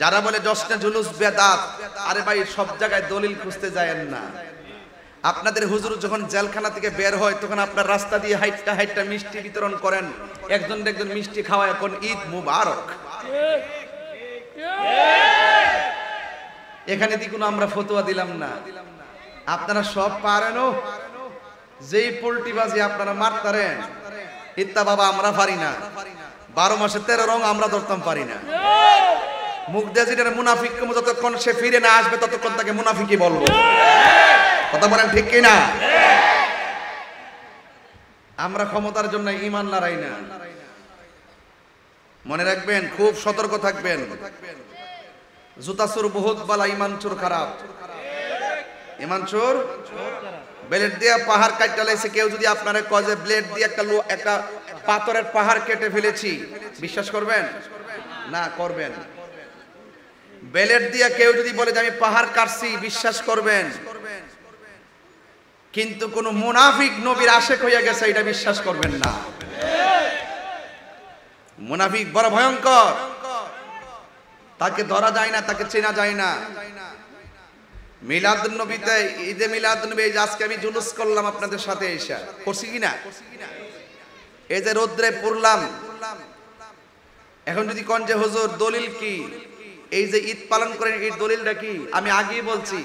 যারা বলে জশ্নে জুলুস বেদাত, আরে ভাই সব জায়গায় দলিল খুঁজতে যায়েন না। আপনাদের হুজুর যখন জেলখানা থেকে বের হয় তখন আপনার রাস্তা দিয়ে হাইটটা হাইটটা মিষ্টি বিতরণ করেন, একজন একজন মিষ্টি খাওয়ায়, এখন ঈদ মুবারক। এখানে দি কোনো আমরা ফতোয়া দিলাম না, আপনারা সব পারেনও। যেই পোল্টিবাজি আপনারা মারতারেন, ইত্তা বাবা আমরা পারি না। 12 মাসে 13 রং আমরা ধরতাম পারি না। মুখ দিয়ে মুনাফিক যতক্ষণ সে ফিরে না আসবে ততক্ষণ তাকে মুনাফিকই বলবো। কথা বলেন ঠিক কিনা? আমরা ক্ষমতার জন্য ঈমান লড়াই না। মনে রাখবেন, খুব সতর্ক থাকবেন। জুতা চোর বহুত বালা, ঈমান চোর খারাপ। ঈমান চোর ব্লেড দিয়ে পাহাড় কাটতে লাইছে। কেউ যদি আপনারে কয় যে ব্লেড দিয়ে একটা পাথরের পাহাড় কেটে ফেলেছি, বিশ্বাস করবেন না? করবেন। ব্লেড দিয়ে কেউ যদি বলে যে আমি পাহাড় কাটছি, বিশ্বাস করবেন। কিন্তু কোন মুনাফিক নবীর আশেক হইয়া গেছে, এটা বিশ্বাস করবেন না। মুনাফিক বড় ভয়ঙ্কর, তাকে ধরা যায় না, তাকে চেনা যায় না। মিলাদুন নবীতে, ঈদে মিলাদুন নবী, আজকে আমি জুলুস করলাম আপনাদের সাথে এসে, করছি কিনা? এই যে রোদ্রে পড়লাম, এখন যদি কোন যে হুজুর দলিল কি, এই যে ঈদ পালন করেন এই দলিলটা কি? আমি আগেই বলছি,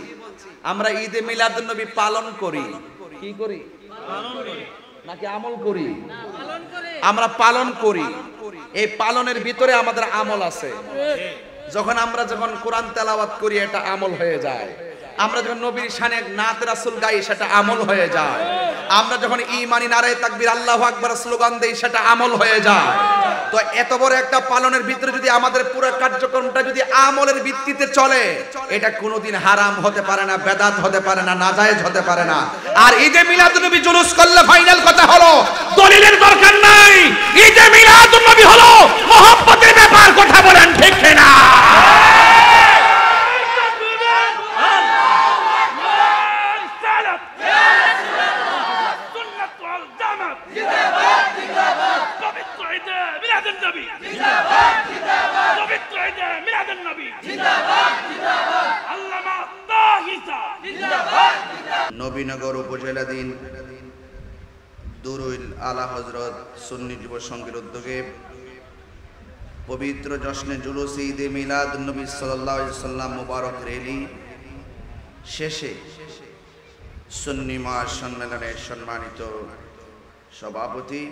আমরা ঈদে মিলাদুন নবী পালন করি। কি করি? নাকি আমল করি? আমরা পালন করি। এই পালনের ভিতরে আমাদের আমল আছে। যখন আমরা কোরআন তেলাওয়াত করি, এটা আমল হয়ে যায়। আমরা যখন নবীর শানে নাত রাসূল গাই, সেটা আমল হয়ে যায়। আমরা যখন ঈমানি নারায়ে তাকবীর আল্লাহু আকবার স্লোগান দেই, সেটা আমল হয়ে যায়। তো এত বড় একটা পালনের ভিতরে যদি আমাদের পুরো কার্যক্রমটা যদি আমলের ভিত্তিতে চলে, এটা কোনোদিন হারাম হতে পারে না, বেদাত হতে পারে না, নাজায়েজ হতে পারে না। আর ঈদে মিলাদুন নবী জুলুস করলে ফাইনাল কথা হলো দলিলের দরকার নাই। ঈদে মিলাদুন নবী হলো মহব্বতের ব্যাপার। কথা বলেন ঠিক কিনা? নবীনগর উপজেলাধীন দুরুল আলা হযরত সুন্নি যুব সংঘের উদ্যোগে পবিত্র জশ্নে জুলুস ঈদে মিলাদুন নবী সাল্লাল্লাহু আলাইহি সাল্লাম মুবারক র্যালি শেষে সুন্নি মহাসম্মেলনের সম্মানিত সভাপতি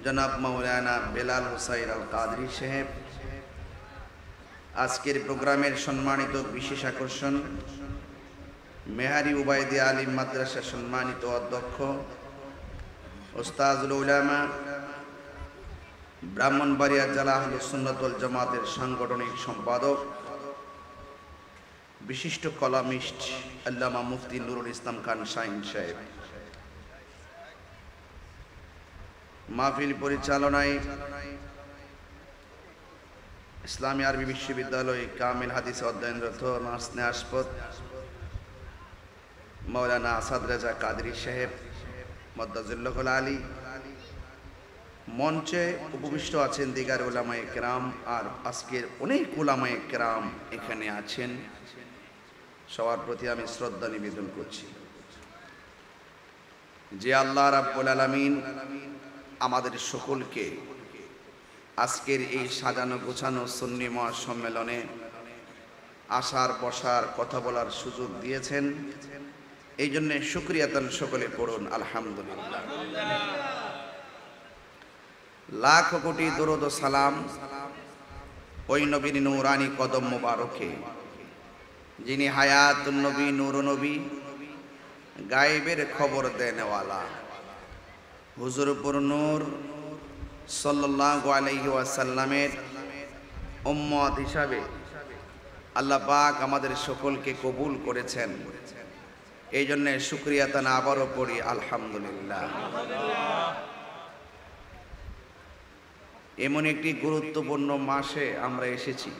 জনাব মাওলানা বেলাল হুসাইন আল কাদরি সাহেব, আজকের প্রোগ্রামের সম্মানিত বিশেষ আকর্ষণ মেহারি উবাইদে আলিম মাদ্রাসার সম্মানিত অধ্যক্ষ ওস্তাজুল উলামা, ব্রাহ্মণবাড়িয়া জেলা আহলুস সুন্নাত ওয়াল জামাতের সাংগঠনিক সম্পাদক, বিশিষ্ট কলামিস্ট আল্লামা মুফতি নুরুল ইসলাম খান শাহীন সাহেব, মাহফিল পরিচালনায় ইসলামী আরবি বিশ্ববিদ্যালয় কামিল হাদিস অধ্যয়নরত স্নেহাস্পদ মাওলানা আসাদ রাজা কাদরি সাহেব মদ্দাজুল্লাহুল আলী, মঞ্চে উপবিষ্ট আছেন দিগার উলামায়ে কেরাম, আর আজকের অনেক উলামায়ে কেরাম এখানে আছেন। সবার প্রতি আমি শ্রদ্ধা নিবেদন করছি। যে আল্লাহ রাব্বুল আলামিন আমাদের সকলকে আজকের এই সাজানো গোছানো সুন্নি মহাসম্মেলনে আসার, বসার, কথা বলার সুযোগ দিয়েছেন, এই জন্য শুকরিয়া তান সকলে পড়ুন আলহামদুলিল্লাহ। লাখ কোটি দরুদ ও সালাম ওই নবীর নূরানি কদম মোবারকে, যিনি হায়াতুন নবী, নূর নবী, গায়েবের খবর দেনওয়ালা, হুজুরপুর নূর সাল্লাল্লাহু আলাইহি ওয়াসাল্লামের উম্মত হিসাবে আল্লাহ পাক আমাদের সকলকে কবুল করেছেন। এই জন্য শুকরিয়া তান আবারও পড়ি আলহামদুলিল্লাহ। এমন একটি গুরুত্বপূর্ণ মাসে আমরা এসেছি,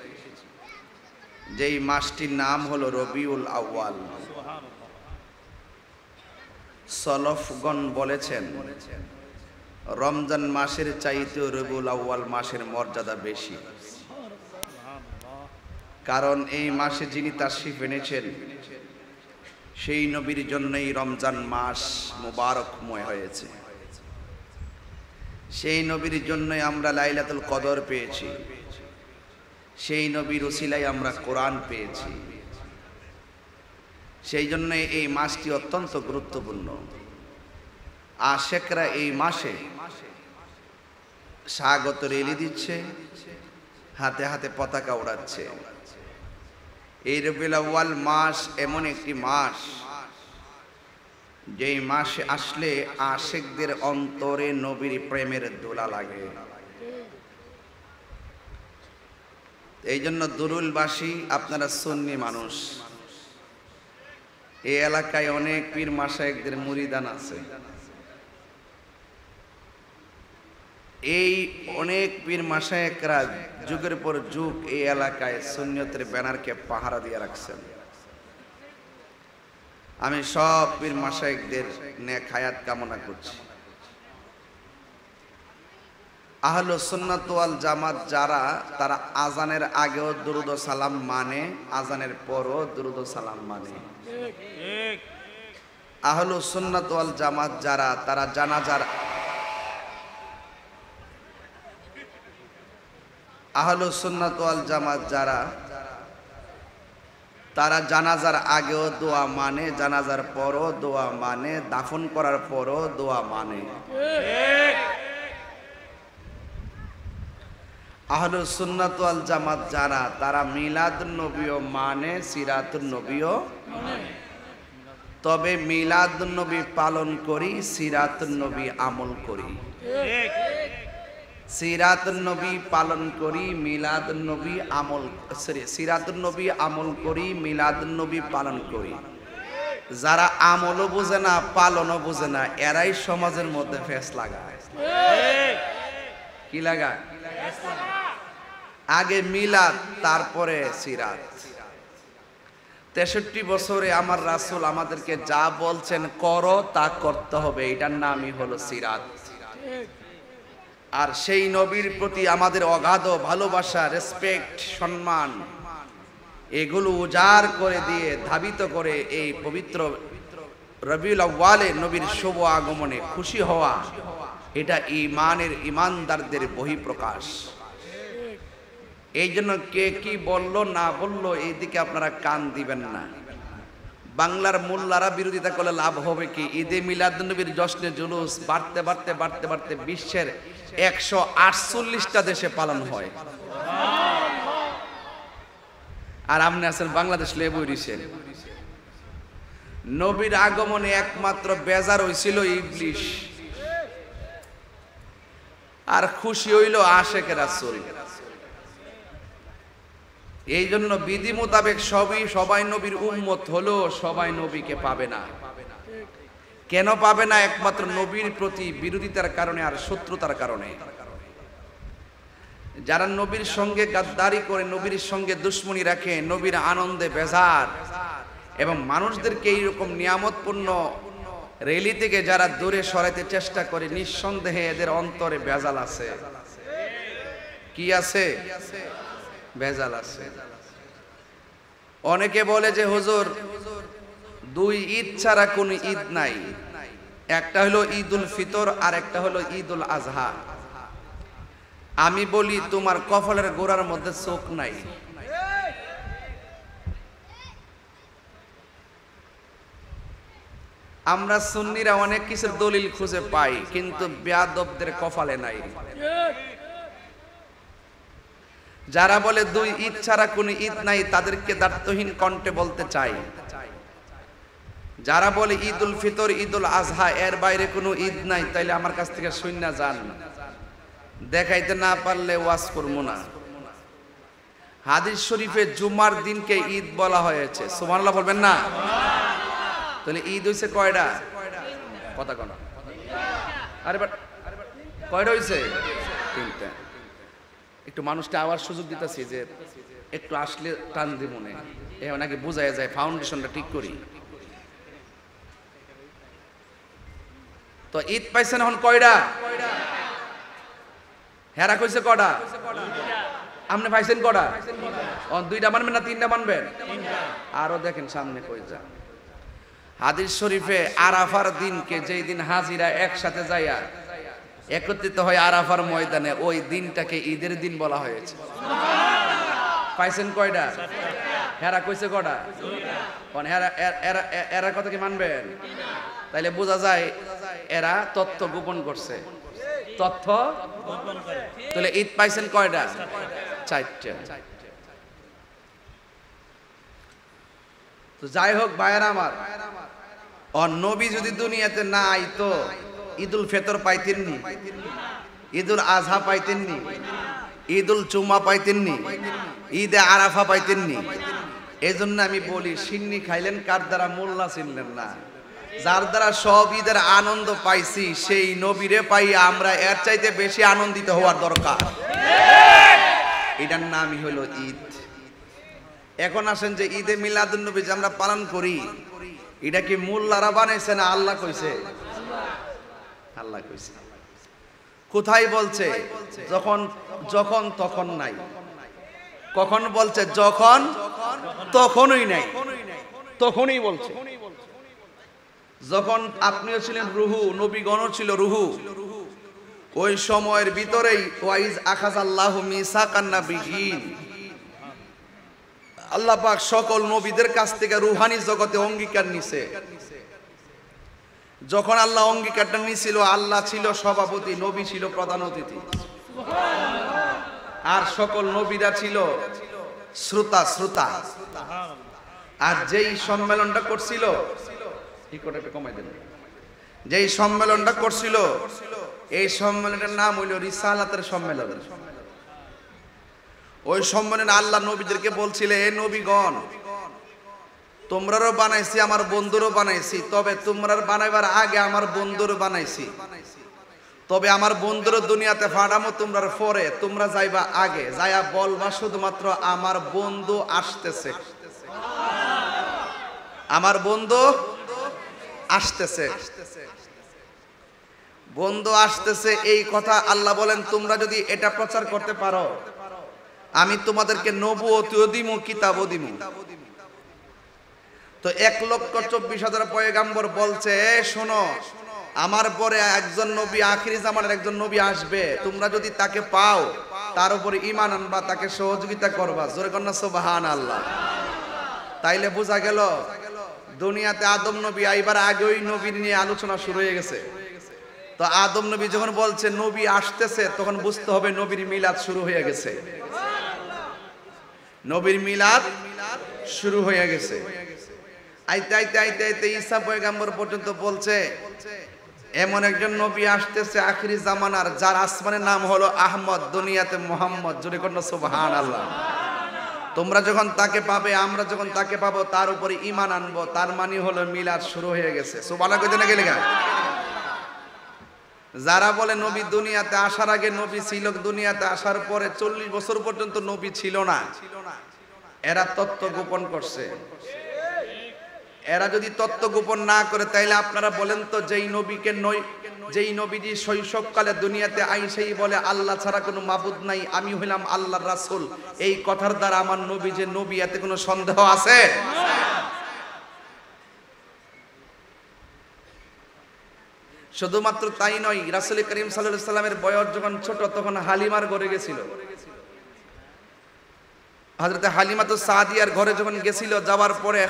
যেই মাসটির নাম হলো রবিউল আউয়াল। সলফগণ বলেছেন রমজান মাসের চাইতেও রবিউল আউয়াল মাসের মর্যাদা বেশি। কারণ এই মাসে যিনি তাশরিফ এনেছেন সেই নবীর জন্যই রমজান মাস মুবারকময় হয়েছে। সেই নবীর জন্যই আমরা লাইলাতুল কদর পেয়েছি, সেই নবীর উসিলায় আমরা কোরআন পেয়েছি। সেই জন্য এই মাসটি অত্যন্ত গুরুত্বপূর্ণ। আশিকরা এই মাসে স্বাগত রেলি দিচ্ছে, হাতে হাতে পতাকা ওড়াচ্ছে। এই রবিউল আউয়াল মাস এমন একটি মাস যেই মাসে আসলে আশিকদের অন্তরে নবীর প্রেমের দোলা লাগে। এই জন্য দুরুলবাসী, আপনারা সুন্নি মানুষ, এই এলাকায় অনেক পীর মাশায়েখদের মুরিদান আছে। এই অনেক পীর মাশায়েখরা যুগের পর যুগ এই এলাকায় সুন্নিয়তের ব্যানারকে পাহারা দিয়ে রাখছেন। আমি সব পীর মাশায়েখদের নেক হায়াত কামনা করছি। আহলুস সুন্নাত ওয়াল জামাত যারা, তারা আজানের আগেও দুরুদ ও সালাম মানে, আজানের পরও দুরুদ ও সালাম মানে। আহলুস সুন্নাত ওয়াল জামাত যারা, তারা জানাজার আহলুস সুন্নাত ওয়াল জামাত যারা, তারা জানাজার আগেও দোয়া মানে, জানাজার পরও দোয়া মানে, দাফন করার পরও দোয়া মানে। আহলুস সুন্নাত ওয়াল জামাত যারা, তারা মিলাদুন নবীও মানে, সিরাতুন নবীও মানে। তবে মিলাদুন নবী পালন করি, সিরাতুন নবী আমল করি। সিরাতুন নবী পালন করি, মিলাদুন নবী আমল, সিরাতুন নবী আমল করি, মিলাদুন নবী পালন করি। যারা আমলও বোঝে না, পালনও বোঝে না, এরাই সমাজের মধ্যে ফেস লাগায়। কি লাগায়? আগে মিলাদ, তারপরে সিরাত। 63 বছরে আমার রাসূল আমাদেরকে যা বলছেন করো তা করতে হবে, এটার নামই হলো সিরাত। আর সেই নবীর প্রতি আমাদের অগাধ ভালোবাসা, রেসপেক্ট, সম্মান, এগুলো উজাড় করে দিয়ে ধাবিত করে এই পবিত্র রবিউল আউয়ালে নবীর শুভ আগমনে খুশি হওয়া, এটা ঈমানের, ঈমানদারদের বহিঃপ্রকাশ। এই জন্য কে কি বলল না বলল এইদিকে আপনারা কান দিবেন না। বাংলার মোল্লারা বিরোধিতা করলে লাভ হবে কি? ঈদে মিলাদুন্নবীর জশ্নে জুলুস বাড়তে বাড়তে বাড়তে বাড়তে বিশ্বের 148টা দেশে পালন হয়। আর আপনি আছেন বাংলাদেশ লেবু রিসেন। নবীর আগমনে একমাত্র বেজার হইছিল ইবলিশ, আর খুশি হইল আশেকে রাসূল। এই জন্য বিধি মোতাবেক সবাই নবীর উম্মত হলো, সবাই নবীকে পাবে না। কেন পাবে না? একমাত্র নবীর প্রতি বিরোধিতার কারণে আর শত্রুতার কারণে। যারা নবীর সঙ্গে গাদ্দারি করে, নবীর সঙ্গে দুশ্মনী রাখে, নবীর আনন্দে বেজার, এবং মানুষদেরকে এইরকম নিয়ামতপূর্ণ রেলি থেকে যারা দূরে সরাইতে চেষ্টা করে, নিঃসন্দেহে এদের অন্তরে বেজাল আছে। কি আছে? বেজাল আছে। অনেকে বলে যে হুজুর, 2 ঈদ ছাড়া কোন ঈদ নাই, একটা হলো ঈদুল ফিতর আর একটা হলো ঈদুল আজহা। আমি বলি, তোমার কপালের গোড়ার মধ্যে চোখ নাই। আমরা সুন্নিরা অনেক কিছুর দলিল খুঁজে পাই, কিন্তু বেয়াদবদের কপালে নাই। যারা বলে 2 ঈদ ছাড়া কোন ঈদ নাই, তাদেরকে দার্থহীন কণ্ঠে বলতে চাই, যারা বলে ঈদুল ফিতর, ঈদুল আজহা, এর বাইরে কোনো ঈদ নাই, তাইলে আমার কাছ থেকে শুননা যান। দেখাইতে না পারলে ওয়াজ করবো না। হাদিস শরীফে জুমার দিনকে ঈদ বলা হয়েছে, সুবহানাল্লাহ বলবেন না? তাহলে ঈদ হইছে কয়টা? কথা কোন? আরে বাট কয়টা হইছে? 3টা। একটু মানুষটা আবার সুযোগ দিতেছি যে একটু আসলে টান দি মনে, এ নাকি বোঝায় যায়, ফাউন্ডেশনটা ঠিক করি। তো ঈদ পাইছেন এখন কয়টা? হেরা কইছে কয়টা? আপনি পাইছেন কটা? দুইটা মানবেন না তিনটা মানবেন? আরো দেখেন সামনে কই যা হাদিস শরীফে আরাফার দিনকে যেই দিন হাজিরা একসাথে যাইয়া একত্রিত হয় আরাফার ময়দানে, ওই দিনটাকে ঈদের দিন বলা হয়েছে। পাইছেন কয়টা? হেরা কইছে কটা? এরা কথা কি মানবেন? তাইলে বোঝা যায় এরা তথ্য গোপন করছে। তথ্য তাহলে ঈদ পাইছেন কয়টা? চারটা। তো যাই হোক ভাইয়েরা আমার, নবী যদি দুনিয়াতে না আইতো ঈদুল ফিতর পাইতেননি, ঈদুল আজহা পাইতেননি, ঈদুল জুমা পাইতেননি, ঈদে আরাফা পাইতেননি। এই জন্য আমি বলি, সিন্নি খাইলেন কার দ্বারা? মোল্লা চিনলেন না। যার দ্বারা সব ঈদের আনন্দ পাইছি সেই নবীরে পাই আমরা এর চাইতে বেশি আনন্দিত হওয়ার দরকার। এটার নামই হলো ঈদ। এখন আসেন যে ঈদে মিলাদুন নবী যে আমরা পালন করি, এটা কি মোল্লারা বানাইছে না আল্লাহ কইছে? আল্লাহ কইছে। কোথায় বলছে? যখন যখন তখন নাই। কখন বলছে? যখন তখনই নাই, তখনই বলছে। যখন আপনিও ছিলেন রুহু, নবীগণও ছিল রুহু, ওই সময়ের ভিতরেই ওয়াইজ আখাযাল্লাহু মিসাকান নাবিয়িন, আল্লাহ পাক সকল নবীদের কাছ থেকে রুহানি জগতে অঙ্গীকার নিছে। যখন আল্লাহ অঙ্গীকারটা নিছিল, আল্লাহ ছিল সভাপতি, নবী ছিল প্রধান অতিথি, আর সকল নবীরা ছিল শ্রোতা। আর যেই সম্মেলনটা করছিল, যেই সম্মেলনটা করছিল, এই সম্মেলনের নাম হইল রিসালাতের সম্মেলন। ওই সম্মেলনে আল্লাহ নবীদেরকে বলছিলেন, এ নবীগণ, তোমরারও বানাইছি, আমার বন্ধুরও বানাইছি, তবে তোমরার বানাইবার আগে আমার বন্ধুরও বানাইছি। তবে আমার বন্ধুরও দুনিয়াতে ফাড়ামো তোমরার পরে, তোমরা যাইবা আগে, যাইয়া বলবা শুধুমাত্র আমার বন্ধু আসতেছে, আমার বন্ধু আসতেছে, বন্ধু আসতেছে। এই কথা আল্লাহ বলেন, তোমরা যদি এটা প্রচার করতে পারো, আমি তোমাদেরকে নবুয়তিও দিমু, কিতাবও দিমু। তো 1,24,000 পয়গাম্বর বলছে, শোনো, আমার পরে একজন নবী, আখিরি জামানের একজন নবী আসবে, তোমরা যদি তাকে পাও, তার উপরে ঈমান আনবা, তাকে সহযোগিতা করবা। জোরে কন্যা সুবহানাল্লাহ। তাইলে বোঝা গেল দুনিয়াতে আদম নবী আইবার আগে ওই নবীর নিয়ে আলোচনা শুরু হয়ে গেছে। তো আদম নবী যখন বলছে নবী আসতেছে, তখন বুঝতে হবে নবীর মিলাদ শুরু হয়ে গেছে, নবীর মিলাদ শুরু হয়ে গেছে। আইতে আইতে আইতে আইতে ঈসা পয়গাম্বর পর্যন্ত বলছে, এমন একজন নবী আসতেছে আখিরি জামানার, যার আসমানের নাম হলো আহমদ, দুনিয়াতে মুহাম্মদ। জোরে কন্যা সুবহানাল্লাহ। তোমরা যখন তাকে পাবে, আমরা যখন তাকে পাবো, তার উপরে ঈমান আনবো, তার মানে হলো মিলাদ শুরু হয়ে গেছে। সুবহানাল্লাহ কইতে না গেলে গা। যারা বলে নবী দুনিয়াতে আসার আগে নবী ছিল, দুনিয়াতে আসার পরে 40 বছর পর্যন্ত নবী ছিল না, এরা তত্ত্ব গোপন করছে। এরা যদি তত্ত্ব গোপন না করে, তাইলে আপনারা বলেন তো, যেই নবীজি শৈশবকালে দুনিয়াতে আইসেই বলে আল্লাহ ছাড়া কোনো মাবুদ নাই, আমি হইলাম আল্লাহর রাসূল, এই কথার দ্বারা আমার নবী যে নবী, এতে কোনো সন্দেহ আছে? শুধুমাত্র তাই নয়, রাসূল করিম সাল্লাল্লাহু আলাইহি সাল্লামের বয়স যখন ছোট, তখন হালিমার ঘরে গেছিল। হযরত হালিমাতুস সাদিয়ার ঘরে যখন গেছিল, যাওয়ার পরে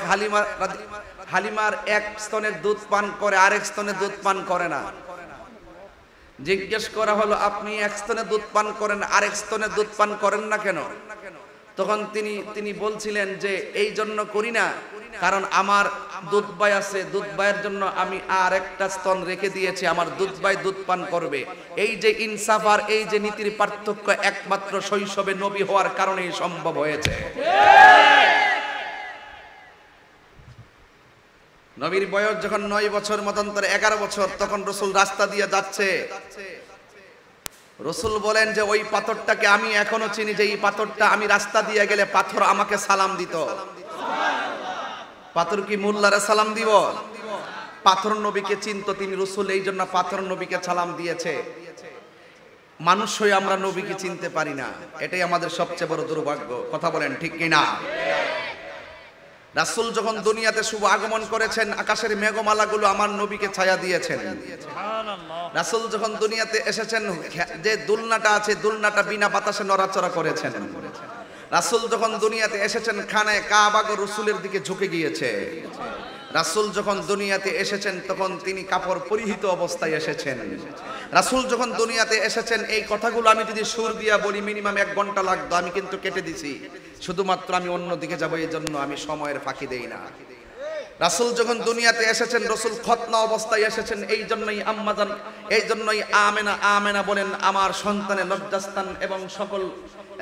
হালিমার এক স্তনের দুধ পান করে, আরেক স্তনের দুধ পান করে না। জিজ্ঞেস করা হলো, আপনি এক স্তনে দুধ পান করেন, আরেক স্তনে দুধ পান করেন না কেন? তখন তিনি বলছিলেন যে, এই জন্য করি না, কারণ আমার দুধ ভাই আছে, দুধ ভাইয়ের জন্য আমি আর একটা স্তন রেখে দিয়েছি, আমার দুধ ভাই দুধ পান করবে। এই যে ইনসাফ আর এই যে নীতির পার্থক্য, একমাত্র শৈশবে নবী হওয়ার কারণেই সম্ভব হয়েছে। নবীর বয়স যখন 9 বছর, মতান্তরে 11 বছর, তখন রাসূল রাস্তা দিয়ে যাচ্ছে। রাসূল বলেন যে, ওই পাথরটাকে আমি এখনো চিনি, যে এই পাথরটা আমি রাস্তা দিয়ে গেলে পাথর আমাকে সালাম দিত। পাথর কি মোল্লারে সালাম দিব? পাথর নবীকে চিনতো, তিনি রাসূল, এই জন্য পাথর নবীকে সালাম দিয়েছে। মানুষ হয়ে আমরা নবীকে চিনতে পারি না, এটাই আমাদের সবচেয়ে বড় দুর্ভাগ্য। কথা বলেন ঠিক কিনা? রাসূল যখন দুনিয়াতে শুভ আগমন করেছেন, আকাশের মেঘমালাগুলো আমার নবীকে ছায়া দিয়েছেন। রাসূল যখন দুনিয়াতে এসেছেন, যে দুলনাটা আছে দুলনাটা বিনা বাতাসে নড়াচড়া করেছেন। রাসূল যখন দুনিয়াতে এসেছেন, খানায়ে কাবা রাসূলের দিকে ঝুঁকে গিয়েছে। রাসূল যখন দুনিয়াতে এসেছেন তখন তিনি কাপড় পরিহিত অবস্থায় এসেছেন। রাসূল যখন দুনিয়াতে এসেছেন, এই কথাগুলো আমি যদি সুর দিয়া বলি মিনিমাম 1 ঘন্টা লাগতো, আমি কিন্তু কেটে দিছি। শুধুমাত্র আমি অন্যদিকে যাব, এই জন্য আমি সময়ের ফাঁকি দেই না। রাসূল যখন দুনিয়াতে এসেছেন, রাসূল খতনা অবস্থায় এসেছেন, এই জন্যই আম্মাজান, এই জন্যই আমেনা আমেনা বলেন আমার সন্তানের লজ্জাস্থান। এবং সকল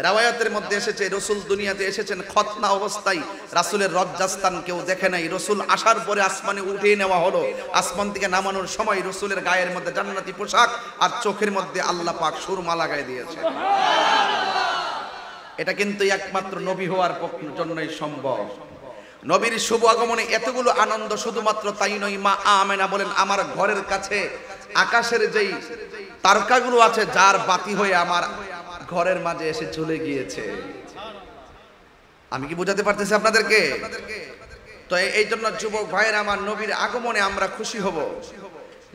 রাওয়ায়াতের মধ্যে এসেছে রাসূল দুনিয়াতে এসেছেন খতনা অবস্থায়, রাসূলের লজ্জাস্থান কেউ দেখে নাই। রাসূল আসার পরে আসমানে উঠিয়ে নেওয়া হলো, আসমান থেকে নামানোর সময় রাসূলের গায়ের মধ্যে জান্নাতি পোশাক আর চোখের মধ্যে আল্লাহ পাক সুরমা লাগায় দিয়েছে। এটা কিন্তু একমাত্র নবী হওয়ার জন্যই সম্ভব। নবীর শুভ আগমনে এতগুলো আনন্দ, শুধুমাত্র তাই নয়, মা আমেনা বলেন আমার ঘরের কাছে আকাশের যেই তারকাগুলো আছে, যার বাতি হয়ে আমার ঘরের মাঝে এসে চলে গিয়েছে। আমি কি বোঝাতে পারতেছি আপনাদেরকে? তো এই জন্য যুবক ভাইয়েরা আমার, নবীর আগমনে আমরা খুশি হব।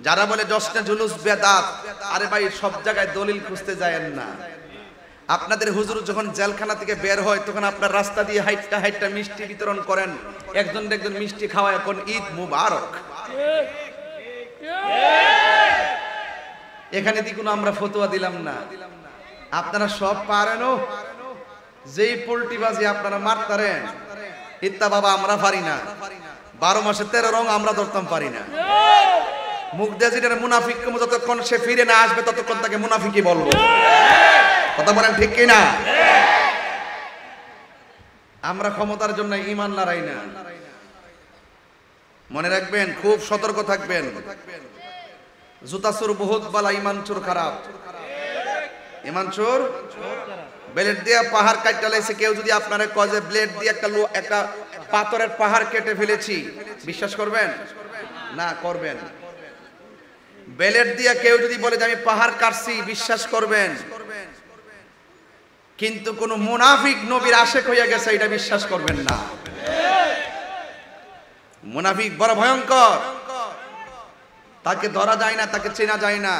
যারা বলে জশ্নে জুলুস বেদাত, আরে ভাই সব জায়গায় দলিল খুঁজতে যায়েন না। আপনাদের হুজুর যখন জেলখানা থেকে বের হয় তখন আপনার রাস্তা দিয়ে হাইটটা হাইটটা মিষ্টি বিতরণ করেন, একজন একজন মিষ্টি খাওয়া, এখন ঈদ মুবারক। এখানে দি কোনো আমরা ফতোয়া দিলাম না, আপনারা সব পারেনও। যেই পোল্টিবাজি আপনারা মারতারেন, ইত্তা বাবা আমরা পারি না। 12 মাসে 13 রং আমরা ধরতাম পারি না। মুখ দিয়ে যেটা মুনাফিক, যতক্ষণ সে ফিরে না আসবে ততক্ষণ তাকে মুনাফিকই বলবো। কথা বলেন ঠিক কিনা? আমরা ক্ষমতার জন্য ঈমান লড়াই না। মনে রাখবেন, খুব সতর্ক থাকবেন। জুতা চোর বহুত বালা, ঈমান চোর খারাপ। ঈমান চোর ব্লেড দিয়ে পাহাড় কাটতে লাইছে। কেউ যদি আপনারে কয় যে ব্লেড দিয়ে একটা পাথরের পাহাড় কেটে ফেলেছি, বিশ্বাস করবেন না? করবেন। ব্লেড দিয়ে কেউ যদি বলে যে আমি পাহাড় কাটছি, বিশ্বাস করবেন। কিন্তু কোন মুনাফিক নবীর আশেক হইয়া গেছে, এটা বিশ্বাস করবেন না। মুনাফিক বড় ভয়ঙ্কর, তাকে ধরা যায় না, তাকে চেনা যায় না।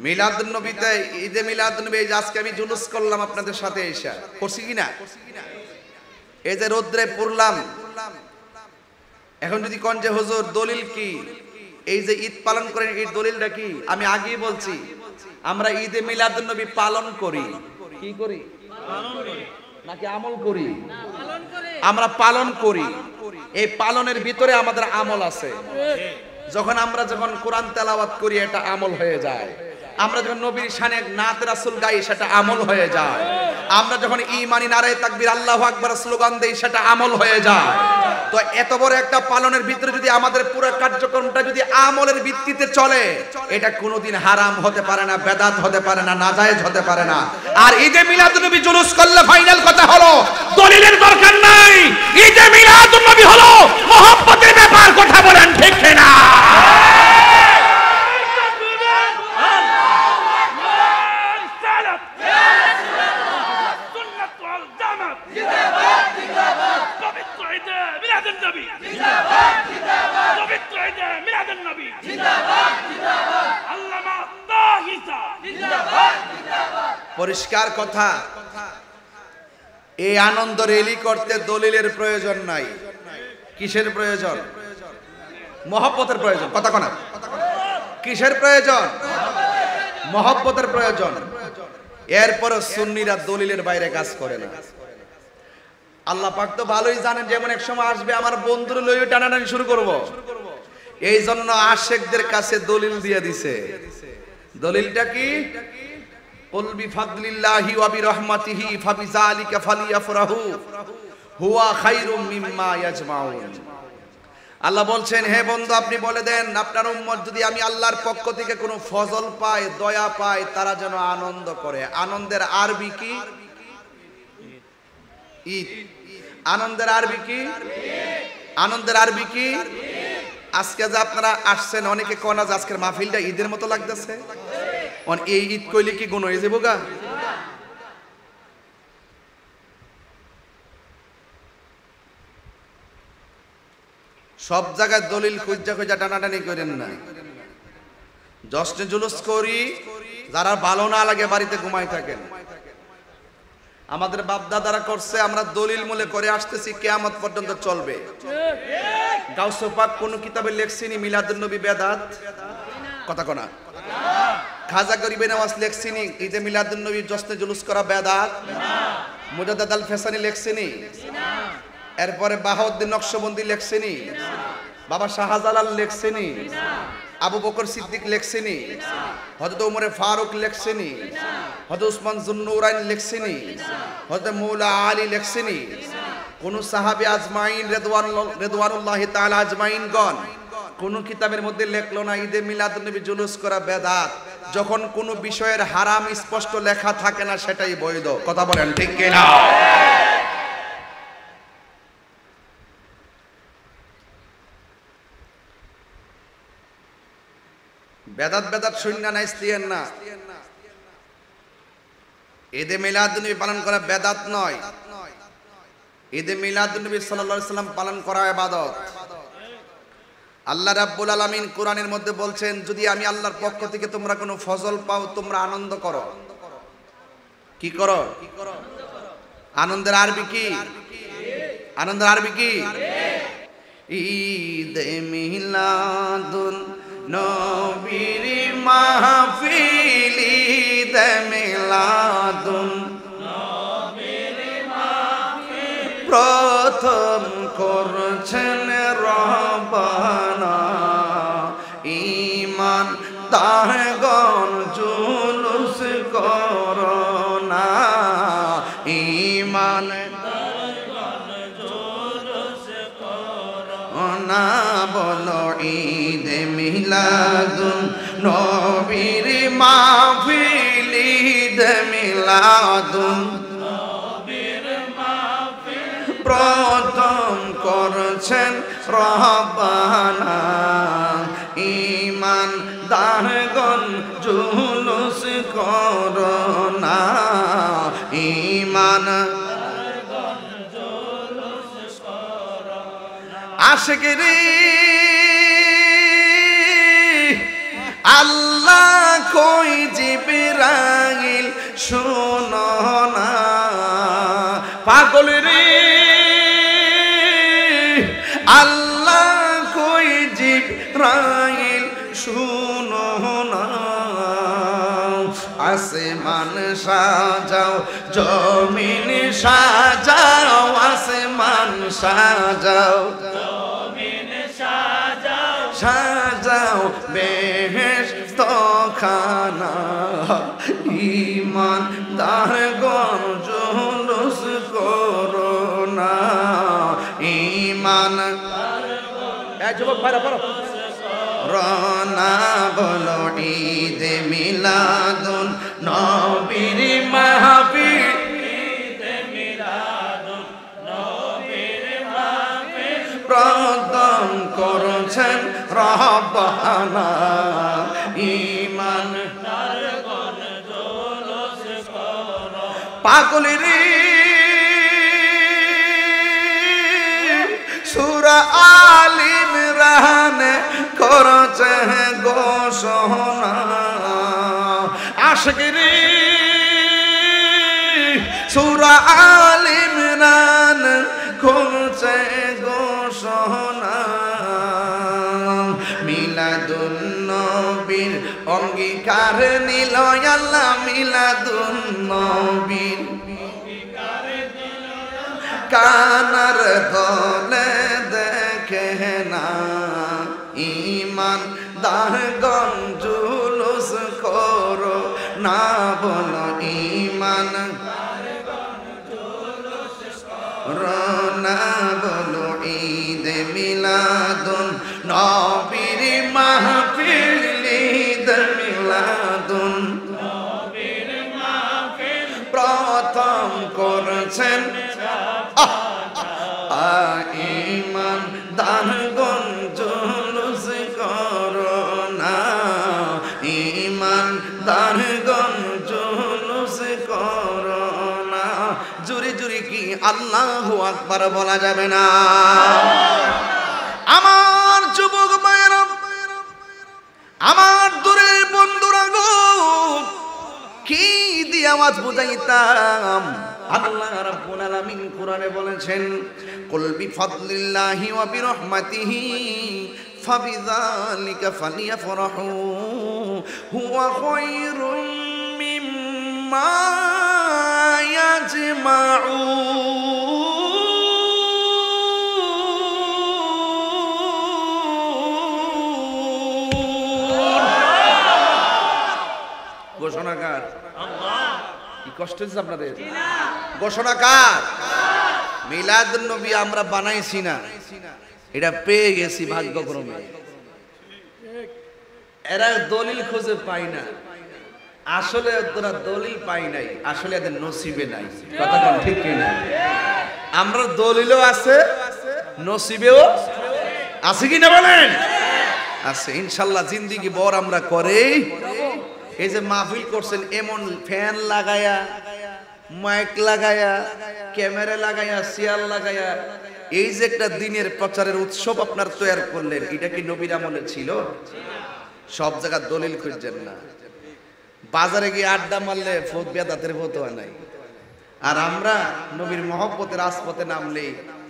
মিলাদুন নবীতে, ঈদে মিলাদুন নবী, আজকে আমি জুলুস করলাম আপনাদের সাথে এসে, করছি কিনা? এই যে রোদ্রে পড়লাম, এখন যদি কোন যে হুজুর দলিল কি, এই যে ঈদ পালন করেন এই দলিলটা কি? আমি আগেই বলছি, আমরা ঈদে মিলাদুন নবী পালন করি। কি করি? নাকি আমল করি? আমরা পালন করি। এই পালনের ভিতরে আমাদের আমল আছে। যখন কোরআন তেলাওয়াত করি, এটা আমল হয়ে যায়। আমরা যখন নবীর শানে নাত রাসূল গাই, সেটা আমল হয়ে যায়। আমরা যখন ঈমানি নারায়ে তাকবীর আল্লাহু আকবার স্লোগান দেই, সেটা আমল হয়ে যায়। তো এত বড় একটা পালনের ভিতরে যদি আমাদের পুরো কার্যক্রমটা যদি আমলের ভিত্তিতে চলে, এটা কোনোদিন হারাম হতে পারে না, বেদাত হতে পারে না, নাজায়েজ হতে পারে না। আর ঈদে মিলাদুন নবী জুলুস করলে ফাইনাল কথা হলো দলিলের দরকার নাই। ঈদে মিলাদুন নবী হলো মহব্বতের ব্যাপার। কথা বলেন ঠিক কিনা? পরিষ্কার কথা, এই আনন্দ রেলি করতে দলিলের প্রয়োজন নাই। কিসের প্রয়োজন? মহব্বতের প্রয়োজন। কথা কনা, কিসের প্রয়োজন? মহব্বতের প্রয়োজন। এরপর সুন্নিরা দলিলের বাইরে কাজ করে না। আল্লাহ পাক তো ভালোই জানেন, যেমন এক সময় আসবে আমার বন্ধুর লইয়ে টানাটানি শুরু করব। এই জন্য আশেকদের কাছে দলিল দিয়ে দিছে। দলিলটা কি? কুল বিফাদলিল্লাহি ওয়া বিরহমাতিহি ফাবিযালিকা ফালিয়াফরাহু হুয়া খায়রুম মিম্মা ইয়াজমাউন। আল্লাহ বলছেন, হে বন্ধু আপনি বলে দেন আপনার উম্মত যদি আমি আল্লাহর পক্ষ থেকে কোনো ফজল পায়, দয়া পায়, তারা যেন আনন্দ করে। আনন্দের আরবি কি? ঈদ। আনন্দের আরবি কি? আনন্দের আরবি কি? আজকে যে আপনারা আসছেন, অনেকে কোন আজকের মাহফিলটা ঈদের মতো লাগতেছে। এই ঈদ কইলে কি গুণ হয়ে যাবো গা? সব জায়গায় দলিল খুঁজা খুঁজা টানাটানি করেন না। জশ্নে জুলুস করি, যারা ভালো না লাগে বাড়িতে ঘুমাই থাকেন। আমাদের বাপ দাদারা করছে, আমরা দলিল মূলে করে আসতেছি, কিয়ামত পর্যন্ত চলবে। গাউসে পাক কোন কিতাবে লেখছিনি মিলাদুন নবী বেদাত? কথা কোনা। খাজা গরিবে নওয়াজ লেখছিনি ঈদে মিলাদুন নবী জশ্নে জুলুস করা বেদাত? মুজাদ্দাদ আল ফেসানি লেখছিনি? এরপরে বাহাউদ্দিন নকশবন্দি লেখছিনি? বাবা শাহজালাল লেখছিনি? আবু বকর সিদ্দিক লেখছিনি? হযরত ওমর ফারুক লেখছিনি? হযরত উসমান যুন্নুরাইন লেখছিনি? হযরত মৌলা আলী লেখছিনি? কোন সাহাবী আজমাইন রিদওয়ানুল্লাহি তাআলা আজমাইনগণ কোন কিতাবের মধ্যে লেখলো না ঈদে মিলাদুন নবী জুলুস করা বেদাত? যখন কোন বিষয়ের হারাম স্পষ্ট লেখা থাকে না সেটাই বৈধ। কথা বলেন ঠিক কি না? বেদাত বেদাত শূন্য নাইস্তিয়েন না। ঈদে মিলাদুন নবী পালন করা বেদাত নয়, ঈদে মিলাদুন নবী সাল্লাল্লাহু আলাইহি সাল্লাম পালন করা ইবাদত। আল্লাহ রাব্বুল আলামিন কোরআনের মধ্যে বলছেন, যদি আমি আল্লাহর পক্ষ থেকে তোমরা কোনো ফজল পাও তোমরা আনন্দ করো। কি করো? আনন্দের আরবি কি? আনন্দের আরবি কি? ঈদে মিলাদুন নবীর মাহফিল, ঈদে মিলাদুন নবীর মাহফিল প্রথম করছেন রব্বানা। ঈমান দারগণ জুলুস করোনা, ঈমান দারগণ জুলুস করোনা। বলো ঈদে মিলাদুন নবীর মাহফিল, ঈদে মিলাদুন নবীর মাহফিল প্রথম করছেন রব্বানা। ঈমান দারগণ জুলুস করোনা, ঈমান দারগণ জুলুস করোনা। আশিকরি আল্লাহ কই জিবরাইল শোনো না, পাগল রে আল্লাহ কই জিবরাইল শোনো না। আসমান সাজাও জমিন সাজাও, আসমান সাজাও জমিন সাজাও, সাজাও বেহেশত খানা। ঈমান দারগণ জুলুস করোনা, ঈমান দারগণ যুবক ভাইরা পড়ো রনা। বলো ঈদে মিলাদুন নবীর মাহফিল, ঈদে মিলাদুন নবীর মাহফিল প্রথম করছেন রব্বানা। ঈমান দারগণ জুলুস করোনা, পাগল রে সূরা আল ইমরান করছে ঘোষণা। আশিক রে সূরা আল ইমরান করছে ঘোষণা। মিলাদুন নবীর অঙ্গীকার নিল আল্লাহ, মিলাদুন নবীর কানার দলে দেখে না। ঈমান দারগণ জুলুস করো না, বলো ঈমান দারগণ জুলুস করো না। বলো ঈদে মিলাদুন নবীর মাহফিল, ঈদে মিলাদুন নবীর মাহফিল প্রথম করছেন ঈমান দারগণ জুলুস করোনা, ঈমান দার আল্লাহু আকবার বলা যাবে না। আমার যুবক ভাইয়েরা, আমার দূরের বন্ধুরা গো, কি দিয়ে আওয়াজ বুঝাইতাম? আল্লাহ রাব্বুল আলামিন কোরআনে বলেছেন, কুল বিফাদলিল্লাহি ওয়া বিরহমাতিহি ফাবিযালিকা ফালিয়াফরাহু হুয়া খায়রুম মিম্মা ইয়াজমাউন। ঘোষণাকার আল্লাহ। কি কষ্ট হচ্ছে আপনাদের? ঘোষণাকার মিলাদুন নবী আমরা বানাইছি না, এটা পেয়ে গেছি ভাগ্যক্রমে। এরা দলিল খুঁজে পাই না, আসলে তোরা দলিল পাই নাই, আসলে এদের নসিবে নাই। কথা কোন ঠিক কিনা? আমরা দলিলও আছে, নসিবেও আছে কিনা বলেন? আছে ইনশাআল্লাহ। জিন্দেগি বড় আমরা করে। এই যে মাহফিল করছেন, এমন ফ্যান লাগায়া, মাইক লাগায়া, ক্যামেরা লাগায়া, চেয়ার লাগায়া, এই যে একটা দিনের প্রচারের উৎসব আপনার তৈরি করলেন, এটা কি নবীর আমলে ছিল? সব জায়গায় দলিল খুঁজছেন না, বাজারে গিয়ে আড্ডা মারলে বেদাতের ফতোয়া নাই। আর আমরা নবীর মহব্বতের রাজপথে নামলে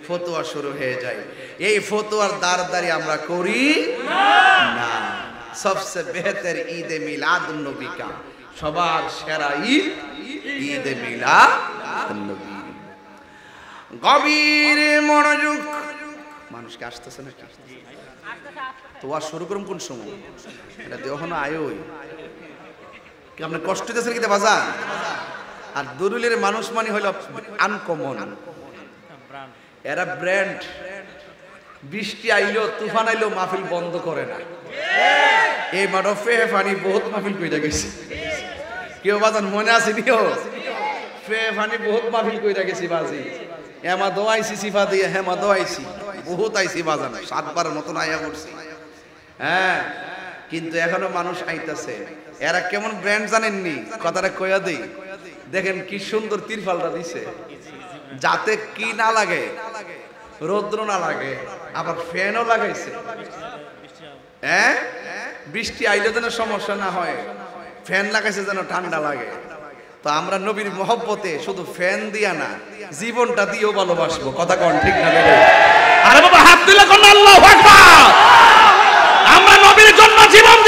ফতোয়া শুরু হয়ে যায়। এই ফতোয়ার দাঁড় আমরা করি না। সবচেয়ে বেহতর ঈদে মিলাদুন নবী কা, সবার সেরা ঈদ ঈদে মিলাদুন নবী। গভীর মনোযোগ। মানুষকে আসতেছে নাকি? তো আর শুরু করুন কোন সময়? এটা দেওয়া আয়োই কি আপনি কষ্ট দিতেছেন কি বাজার? আর দরুলের মানুষ মানে হলো আনকমন, এরা ব্র্যান্ড। বৃষ্টি আইলো, তুফান আইলো, মাহফিল বন্ধ করে না। এই মাঠে ফানি বহুত মাহফিল কইরা গেছে। কেউ বাজান মনে আছে নিও? ফানি বহুত মাহফিল কইরা গেছি বাজি। এমা দোয়াইছি সিফা দিয়ে, হেমা দোয়াইছি, বহুত আইছি বাজান, 7 বারের মতন আইয়া পড়ছি। হ্যাঁ, কিন্তু এখনো মানুষ আইতাছে। এরা কেমন ব্র্যান্ড জানেননি? কথাটা কইয়া দেই, দেখেন কি সুন্দর তিরফালটা দিছে, যাতে কি না লাগে, রৌদ্র না লাগে, আবার ফ্যানও লাগাইছে। হ্যাঁ, বৃষ্টি আইলে যেন সমস্যা না হয়, ফ্যান লাগাইছে যেন ঠান্ডা লাগে। তো আমরা নবীর মহব্বতে শুধু ফ্যান দিয়া না, জীবনটা দিয়েও ভালোবাসবো। কথা কোন ঠিক না? আরে বাবা হাত দিলে কোন আল্লাহু আকবার। আমরা নবীর জন্য জীবন